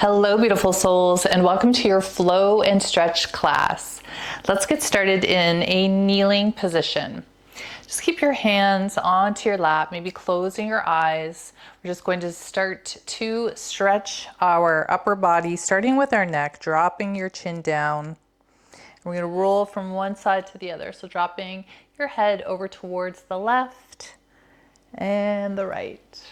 Hello, beautiful souls, and welcome to your flow and stretch class. Let's get started in a kneeling position. Just keep your hands onto your lap, maybe closing your eyes. We're just going to start to stretch our upper body, starting with our neck, dropping your chin down. We're going to roll from one side to the other. So dropping your head over towards the left and the right.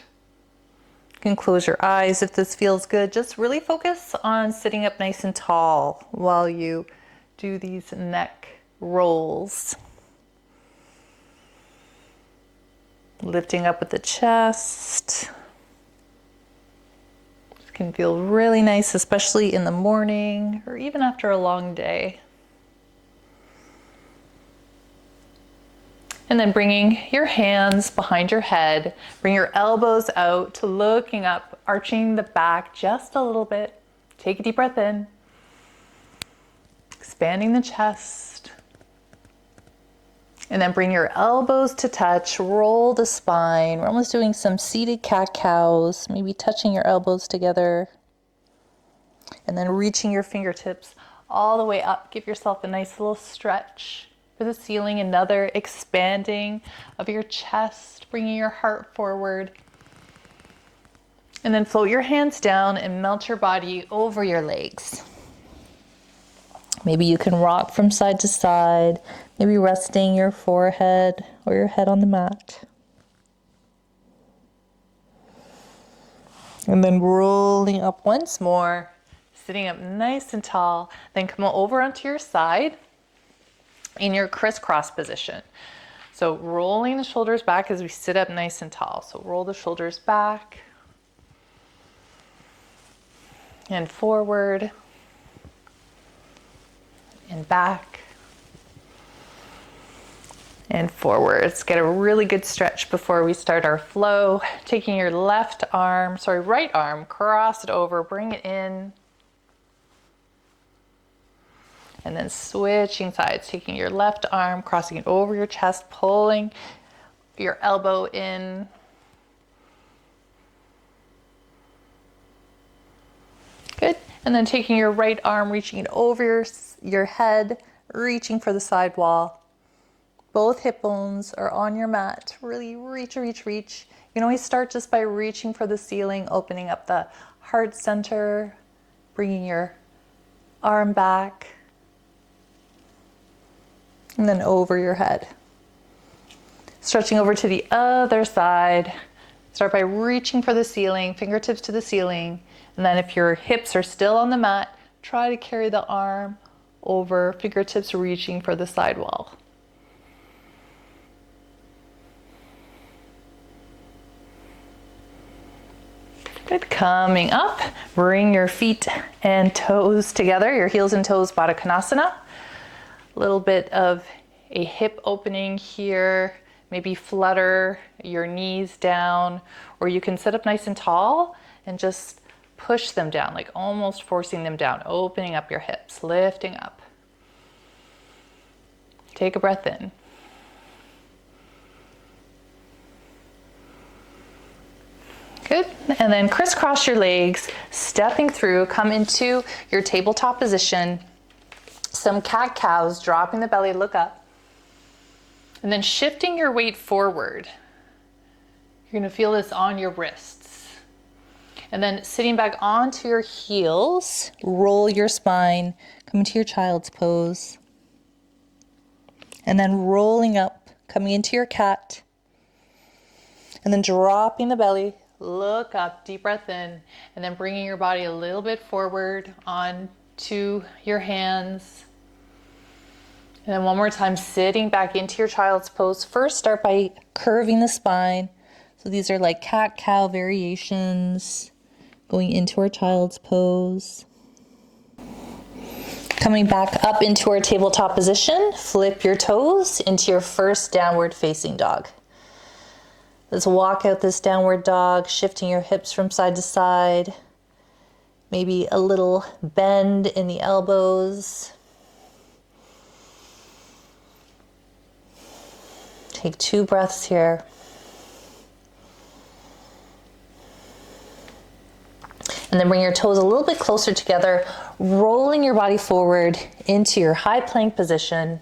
You can close your eyes if this feels good. Just really focus on sitting up nice and tall while you do these neck rolls. Lifting up with the chest. This can feel really nice, especially in the morning or even after a long day. And then bringing your hands behind your head, bring your elbows out, looking up, arching the back just a little bit. Take a deep breath in, expanding the chest. And then bring your elbows to touch, roll the spine. We're almost doing some seated cat-cows, maybe touching your elbows together. And then reaching your fingertips all the way up. Give yourself a nice little stretch for the ceiling, another expanding of your chest, bringing your heart forward. And then float your hands down and melt your body over your legs. Maybe you can rock from side to side, maybe resting your forehead or your head on the mat. And then rolling up once more, sitting up nice and tall, then come over onto your side in your crisscross position. So rolling the shoulders back as we sit up nice and tall. So roll the shoulders back and forward and back and forward. Let's get a really good stretch before we start our flow. Taking your right arm, cross it over, bring it in. And then switching sides, taking your left arm, crossing it over your chest, pulling your elbow in. Good. And then taking your right arm, reaching it over your head, reaching for the side wall. Both hip bones are on your mat. Really reach, reach, reach. You can always start just by reaching for the ceiling, opening up the heart center, bringing your arm back. And then over your head. Stretching over to the other side. Start by reaching for the ceiling, fingertips to the ceiling. And then if your hips are still on the mat, try to carry the arm over, fingertips reaching for the side wall. Good. Coming up, bring your feet and toes together, your heels and toes, Baddha Konasana. A little bit of a hip opening here, maybe flutter your knees down, or you can sit up nice and tall and just push them down, like almost forcing them down, opening up your hips, lifting up. Take a breath in. Good. And then crisscross your legs, stepping through, come into your tabletop position. Some cat-cows, dropping the belly, look up. And then shifting your weight forward. You're going to feel this on your wrists. And then sitting back onto your heels, roll your spine, come into your child's pose. And then rolling up, coming into your cat. And then dropping the belly, look up, deep breath in, and then bringing your body a little bit forward onto your hands. And then one more time, sitting back into your child's pose. First, start by curving the spine. So these are like cat-cow variations, going into our child's pose. Coming back up into our tabletop position, flip your toes into your first downward facing dog. Let's walk out this downward dog, shifting your hips from side to side. Maybe a little bend in the elbows. Take 2 breaths here. And then bring your toes a little bit closer together, rolling your body forward into your high plank position.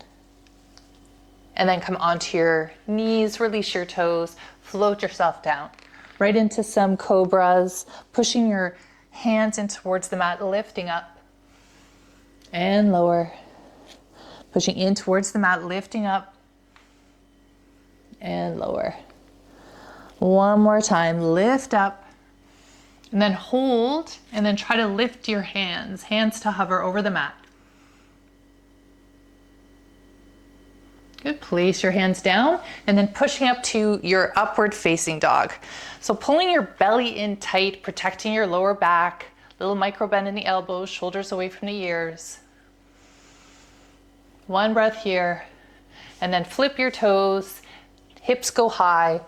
And then come onto your knees, release your toes, float yourself down. Right into some cobras, pushing your hands in towards the mat, lifting up and lower. Pushing in towards the mat, lifting up and lower. One more time, lift up and then hold, and then try to lift your hands to hover over the mat. Good, place your hands down and then pushing up to your upward facing dog. So pulling your belly in tight, protecting your lower back, little micro bend in the elbows, shoulders away from the ears. One breath here, and then flip your toes, hips go high,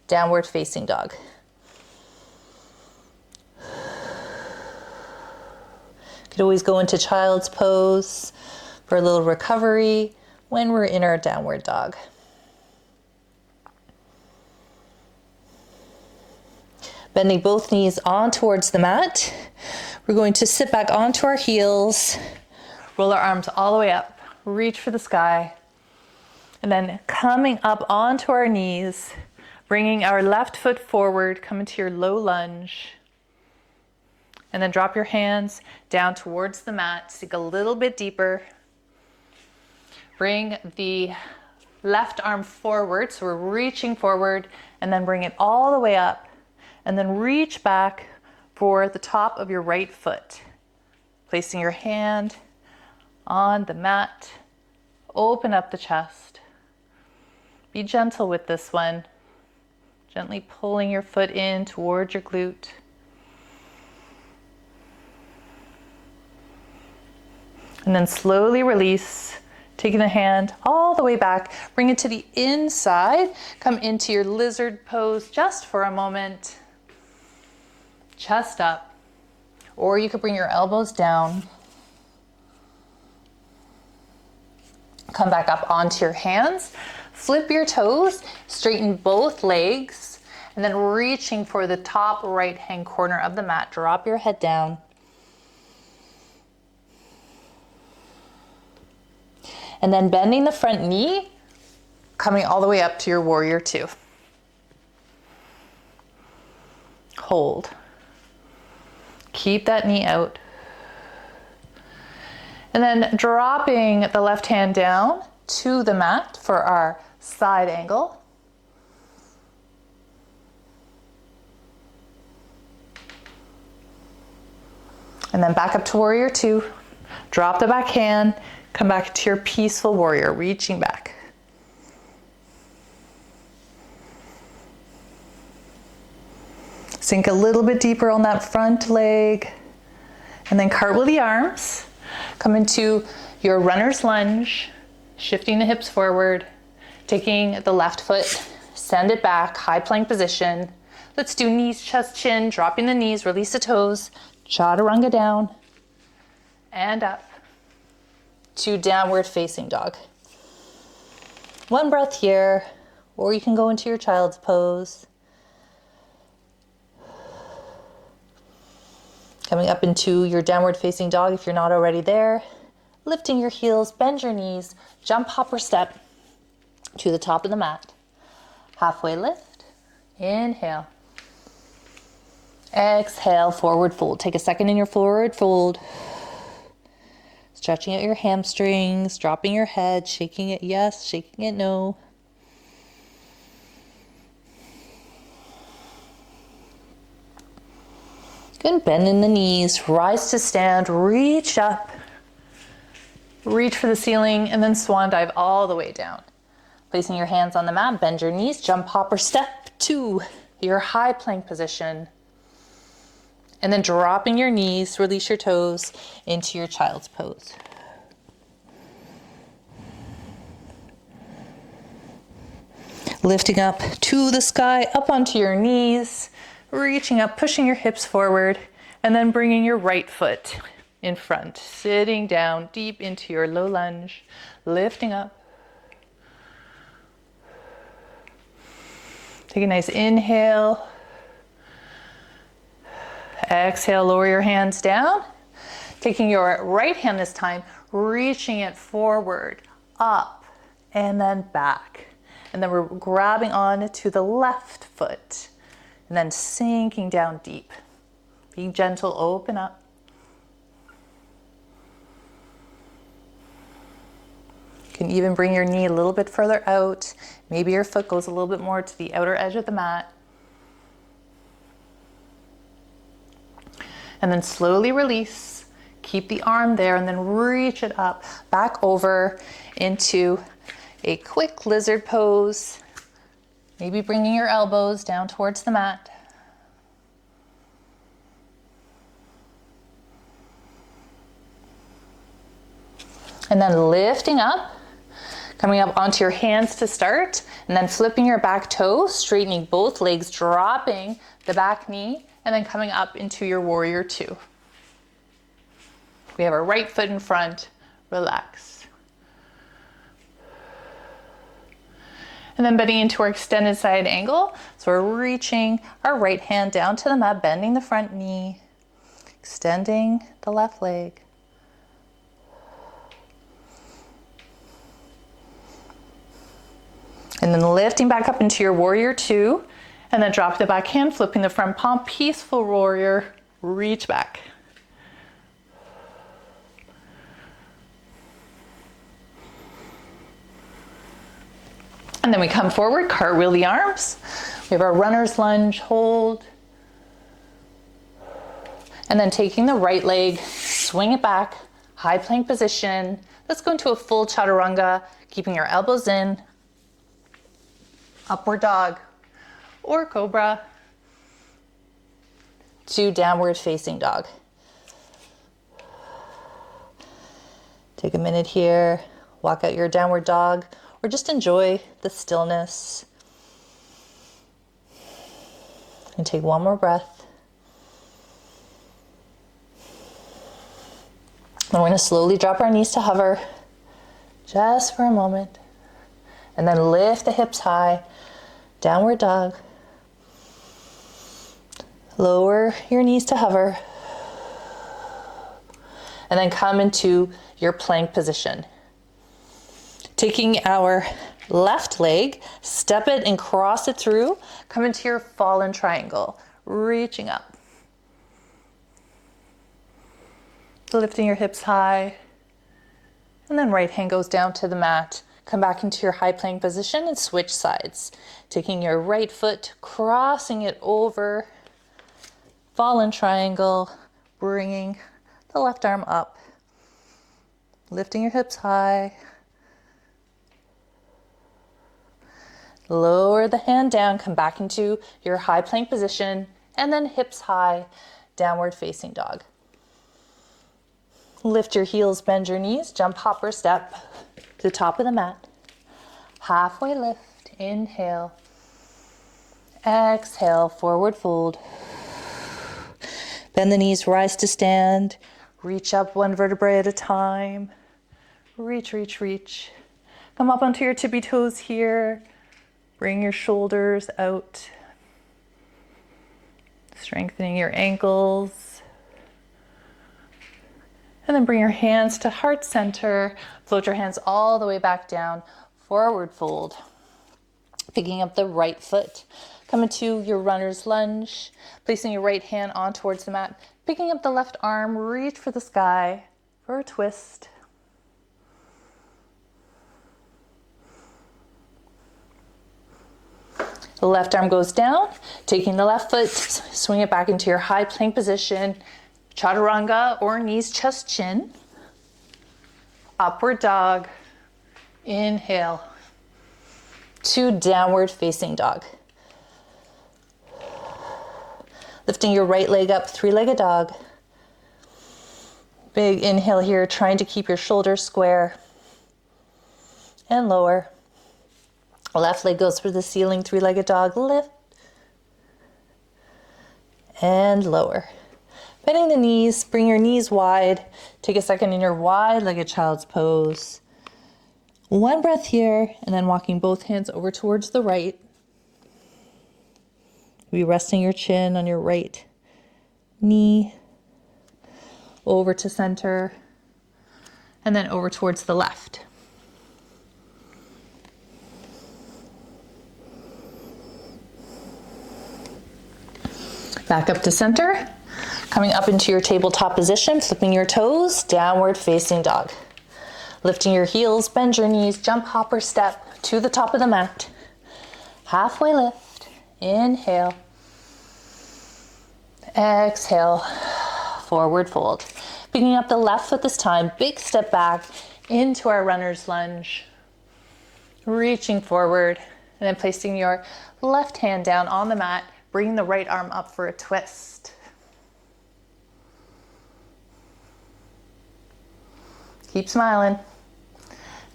downward facing dog. Could always go into child's pose for a little recovery when we're in our downward dog. Bending both knees on towards the mat. We're going to sit back onto our heels, roll our arms all the way up, reach for the sky, and then coming up onto our knees, bringing our left foot forward, come into your low lunge, and then drop your hands down towards the mat, sink a little bit deeper. Bring the left arm forward, so we're reaching forward, and then bring it all the way up, and then reach back for the top of your right foot. Placing your hand on the mat, open up the chest. Be gentle with this one, gently pulling your foot in towards your glute. And then slowly release, taking the hand all the way back, bring it to the inside, come into your lizard pose just for a moment. Chest up, or you could bring your elbows down. Come back up onto your hands, flip your toes, straighten both legs, and then reaching for the top right hand corner of the mat, drop your head down. And then bending the front knee, coming all the way up to your warrior two. Hold. Keep that knee out. And then dropping the left hand down to the mat for our side angle. And then back up to warrior two. Drop the back hand. Come back to your peaceful warrior, reaching back. Sink a little bit deeper on that front leg. And then cartwheel the arms. Come into your runner's lunge, shifting the hips forward, taking the left foot, send it back, high plank position. Let's do knees, chest, chin, dropping the knees, release the toes, chaturanga down, and up to downward facing dog. One breath here, or you can go into your child's pose. Coming up into your downward facing dog if you're not already there. Lifting your heels, bend your knees, jump, hop, or step to the top of the mat. Halfway lift, inhale. Exhale, forward fold. Take a second in your forward fold. Stretching out your hamstrings, dropping your head, shaking it yes, shaking it no. Good, bend in the knees, rise to stand, reach up, reach for the ceiling, and then swan dive all the way down. Placing your hands on the mat, bend your knees, jump, hop, or step to your high plank position. And then dropping your knees, release your toes into your child's pose. Lifting up to the sky, up onto your knees, reaching up, pushing your hips forward, and then bringing your right foot in front, sitting down deep into your low lunge, lifting up. Take a nice inhale. Exhale, lower your hands down. Taking your right hand this time, reaching it forward, up, and then back. And then we're grabbing on to the left foot and then sinking down deep. Being gentle, open up. You can even bring your knee a little bit further out. Maybe your foot goes a little bit more to the outer edge of the mat. And then slowly release. Keep the arm there and then reach it up, back over into a quick lizard pose. Maybe bringing your elbows down towards the mat. And then lifting up, coming up onto your hands to start, and then flipping your back toe, straightening both legs, dropping the back knee, and then coming up into your warrior two. We have our right foot in front, relax. And then bending into our extended side angle. So we're reaching our right hand down to the mat, bending the front knee, extending the left leg. And then lifting back up into your warrior two, and then drop the back hand, flipping the front palm, peaceful warrior, reach back. And then we come forward, cartwheel the arms. We have our runner's lunge, hold. And then taking the right leg, swing it back, high plank position. Let's go into a full chaturanga, keeping your elbows in. Upward dog or cobra to downward facing dog. Take a minute here, walk out your downward dog, or just enjoy the stillness. And take one more breath. And we're going to slowly drop our knees to hover just for a moment. And then lift the hips high, downward dog. Lower your knees to hover. And then come into your plank position. Taking our left leg, step it and cross it through. Come into your fallen triangle, reaching up. Lifting your hips high. And then right hand goes down to the mat. Come back into your high plank position and switch sides. Taking your right foot, crossing it over, fallen triangle, bringing the left arm up. Lifting your hips high. Lower the hand down, come back into your high plank position, and then hips high, downward facing dog. Lift your heels, bend your knees, jump, hop, or step to the top of the mat. Halfway lift, inhale. Exhale, forward fold. Bend the knees, rise to stand. Reach up one vertebrae at a time. Reach, reach, reach. Come up onto your tippy toes here. Bring your shoulders out. Strengthening your ankles. And then bring your hands to heart center. Float your hands all the way back down. Forward fold. Picking up the right foot. Come into your runner's lunge. Placing your right hand on towards the mat. Picking up the left arm. Reach for the sky for a twist. The left arm goes down. Taking the left foot, swing it back into your high plank position. Chaturanga or knees, chest, chin. Upward dog. Inhale. To downward facing dog. Lifting your right leg up, three-legged dog. Big inhale here, trying to keep your shoulders square. And lower. Left leg goes for the ceiling, three-legged dog. Lift. And lower. Bending the knees, bring your knees wide. Take a second in your wide-legged child's pose. One breath here, and then walking both hands over towards the right. Be resting your chin on your right knee, over to center, and then over towards the left. Back up to center, coming up into your tabletop position, flipping your toes, downward facing dog. Lifting your heels, bend your knees, jump, hop, or step to the top of the mat. Halfway lift, inhale. Exhale, forward fold. Picking up the left foot this time, big step back into our runner's lunge. Reaching forward, and then placing your left hand down on the mat, bringing the right arm up for a twist. Keep smiling.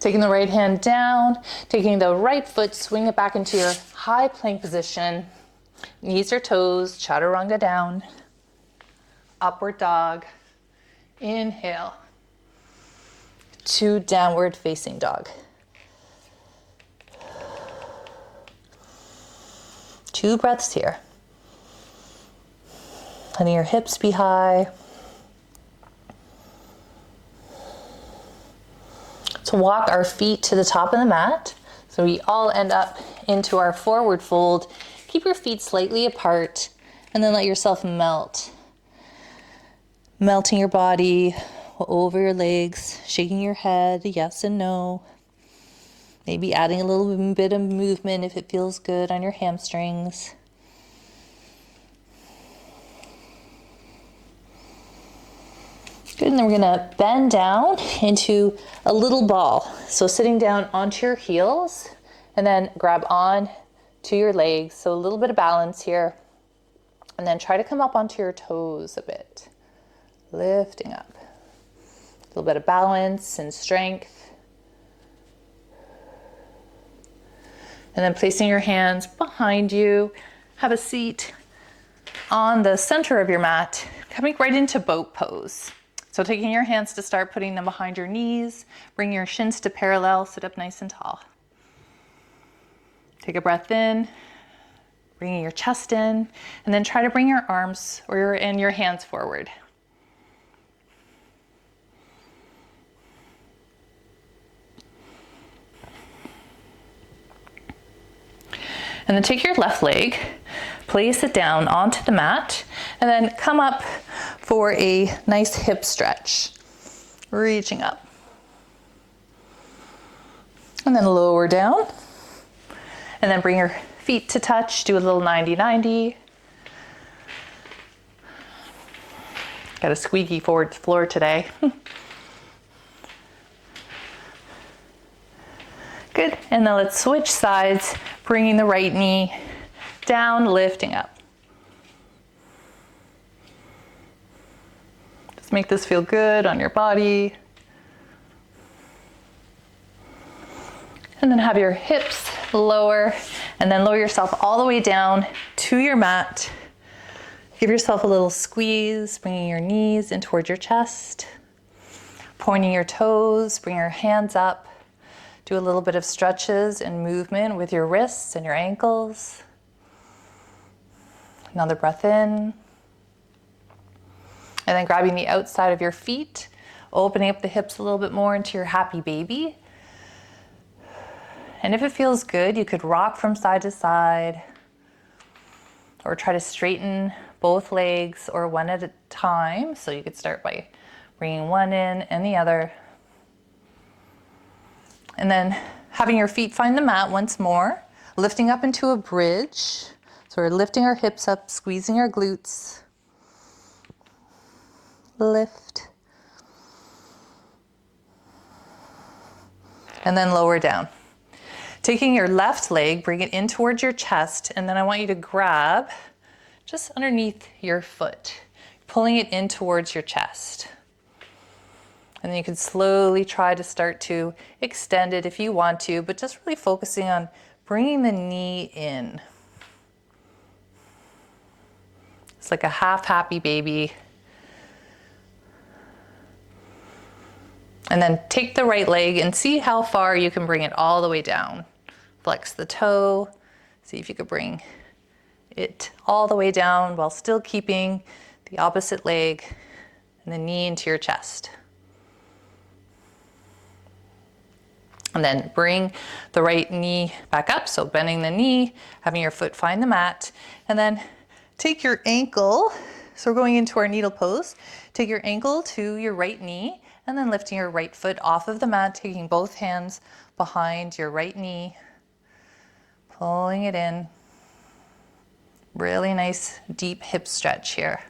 Taking the right hand down, taking the right foot, swing it back into your high plank position. Knees or toes, chaturanga down. Upward dog. Inhale. To downward facing dog. 2 breaths here. Letting your hips be high. To walk our feet to the top of the mat, so we all end up into our forward fold. Keep your feet slightly apart, and then let yourself melt. Melting your body over your legs, shaking your head, yes and no. Maybe adding a little bit of movement if it feels good on your hamstrings. Good, and then we're gonna bend down into a little ball. So sitting down onto your heels and then grab on to your legs. So a little bit of balance here. And then try to come up onto your toes a bit. Lifting up. A little bit of balance and strength. And then placing your hands behind you. Have a seat on the center of your mat, coming right into boat pose. So taking your hands to start, putting them behind your knees, bring your shins to parallel, sit up nice and tall. Take a breath in, bringing your chest in, and then try to bring your arms and your hands forward. And then take your left leg, place it down onto the mat, and then come up for a nice hip stretch. Reaching up. And then lower down. And then bring your feet to touch, do a little 90-90. Got a squeaky forward floor today. Good, and then let's switch sides, bringing the right knee down, lifting up. Just make this feel good on your body. And then have your hips lower, and then lower yourself all the way down to your mat. Give yourself a little squeeze, bringing your knees in towards your chest, pointing your toes, bring your hands up. Do a little bit of stretches and movement with your wrists and your ankles. Another breath in. And then grabbing the outside of your feet, opening up the hips a little bit more into your happy baby. And if it feels good, you could rock from side to side, or try to straighten both legs or one at a time. So you could start by bringing one in and the other. And then having your feet find the mat once more, lifting up into a bridge. So we're lifting our hips up, squeezing our glutes. Lift. And then lower down. Taking your left leg, bring it in towards your chest, and then I want you to grab just underneath your foot, pulling it in towards your chest. And then you can slowly try to start to extend it if you want to, but just really focusing on bringing the knee in. It's like a half happy baby. And then take the right leg and see how far you can bring it all the way down. Flex the toe. See if you could bring it all the way down while still keeping the opposite leg, and the knee into your chest. And then bring the right knee back up. So bending the knee, having your foot find the mat, and then take your ankle. So we're going into our needle pose. Take your ankle to your right knee, and then lifting your right foot off of the mat, taking both hands behind your right knee, pulling it in. Really nice deep hip stretch here.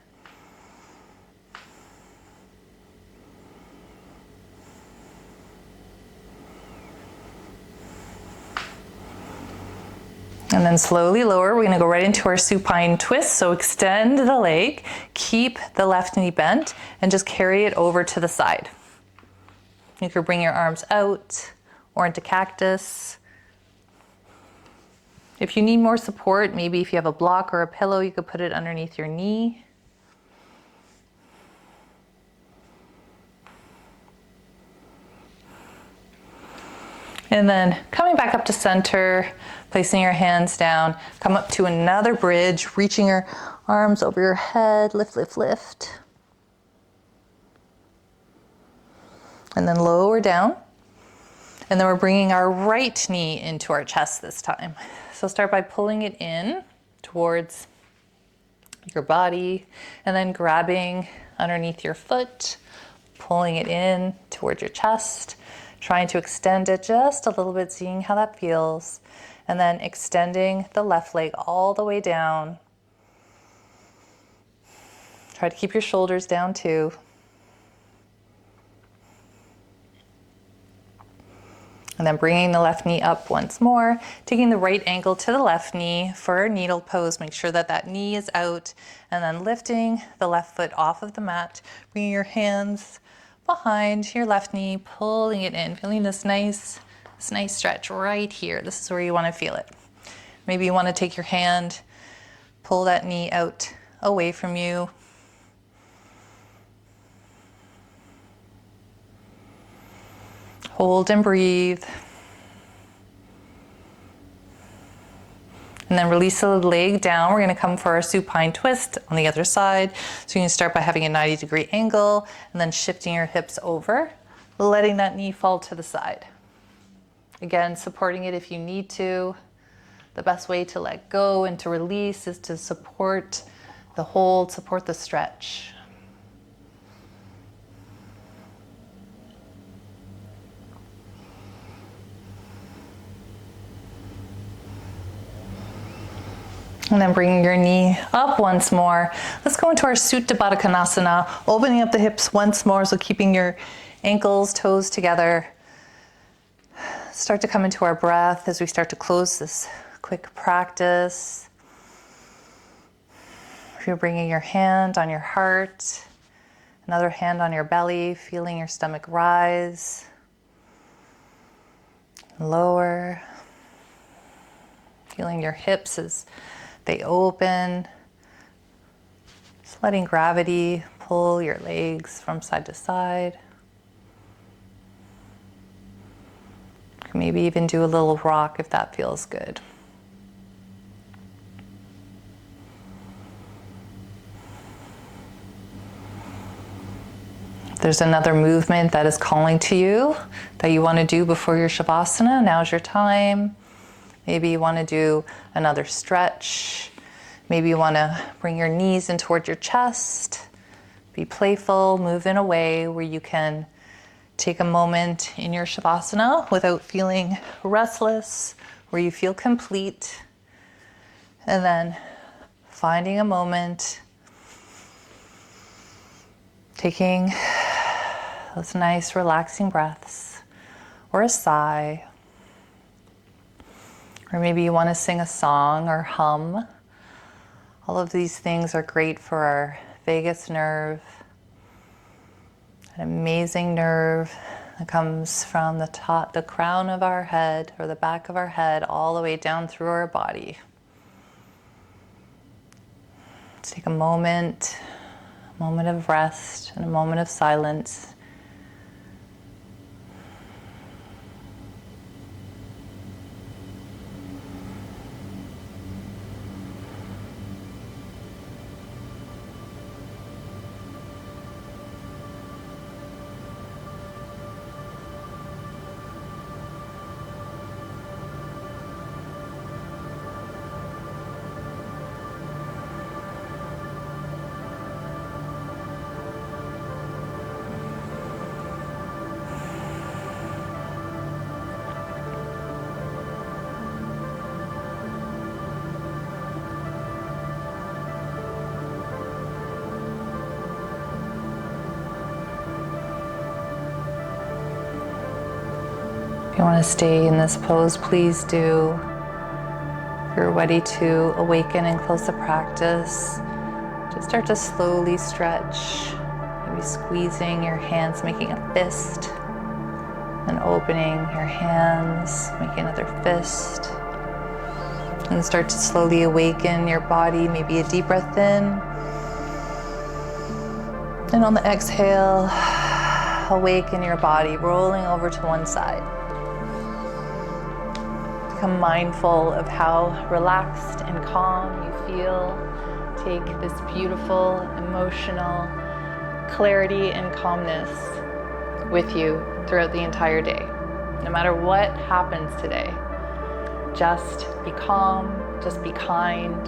And then slowly lower. We're gonna go right into our supine twist. So extend the leg, keep the left knee bent, and just carry it over to the side. You could bring your arms out or into cactus. If you need more support, maybe if you have a block or a pillow, you could put it underneath your knee. And then coming back up to center, placing your hands down, come up to another bridge, reaching your arms over your head, lift, lift, lift. And then lower down. And then we're bringing our right knee into our chest this time. So start by pulling it in towards your body, and then grabbing underneath your foot, pulling it in towards your chest, trying to extend it just a little bit, seeing how that feels, and then extending the left leg all the way down. Try to keep your shoulders down too. And then bringing the left knee up once more, taking the right ankle to the left knee for a needle pose. Make sure that that knee is out, and then lifting the left foot off of the mat, bringing your hands behind your left knee, pulling it in, feeling this nice stretch right here. This is where you want to feel it. Maybe you want to take your hand, pull that knee out away from you. Hold and breathe. And then release the leg down. We're going to come for our supine twist on the other side. So you can start by having a 90-degree angle and then shifting your hips over, letting that knee fall to the side. Again, supporting it if you need to. The best way to let go and to release is to support the hold, support the stretch. And then bringing your knee up once more. Let's go into our Supta Baddha Konasana, opening up the hips once more, so keeping your ankles, toes together. Start to come into our breath as we start to close this quick practice. If you're bringing your hand on your heart, another hand on your belly, feeling your stomach rise, lower, feeling your hips as they open, just letting gravity pull your legs from side to side. You can maybe even do a little rock if that feels good. If there's another movement that is calling to you that you want to do before your Shavasana, now's your time. Maybe you want to do another stretch. Maybe you want to bring your knees in toward your chest. Be playful, move in a way where you can take a moment in your Shavasana without feeling restless, where you feel complete. And then finding a moment, taking those nice relaxing breaths, or a sigh. Or maybe you want to sing a song or hum. All of these things are great for our vagus nerve, an amazing nerve that comes from the crown of our head or the back of our head all the way down through our body. Let's take a moment of rest and a moment of silence. If you want to stay in this pose, please do. If you're ready to awaken and close the practice, just start to slowly stretch, maybe squeezing your hands, making a fist, and opening your hands, making another fist. And start to slowly awaken your body, maybe a deep breath in. And on the exhale, awaken your body, rolling over to one side. Become mindful of how relaxed and calm you feel. Take this beautiful, emotional clarity and calmness with you throughout the entire day. No matter what happens today, just be calm, just be kind,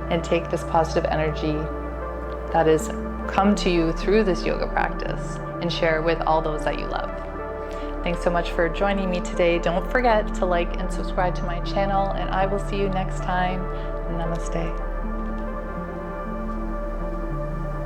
and take this positive energy that has come to you through this yoga practice and share with all those that you love. Thanks so much for joining me today. Don't forget to like and subscribe to my channel, and I will see you next time. Namaste.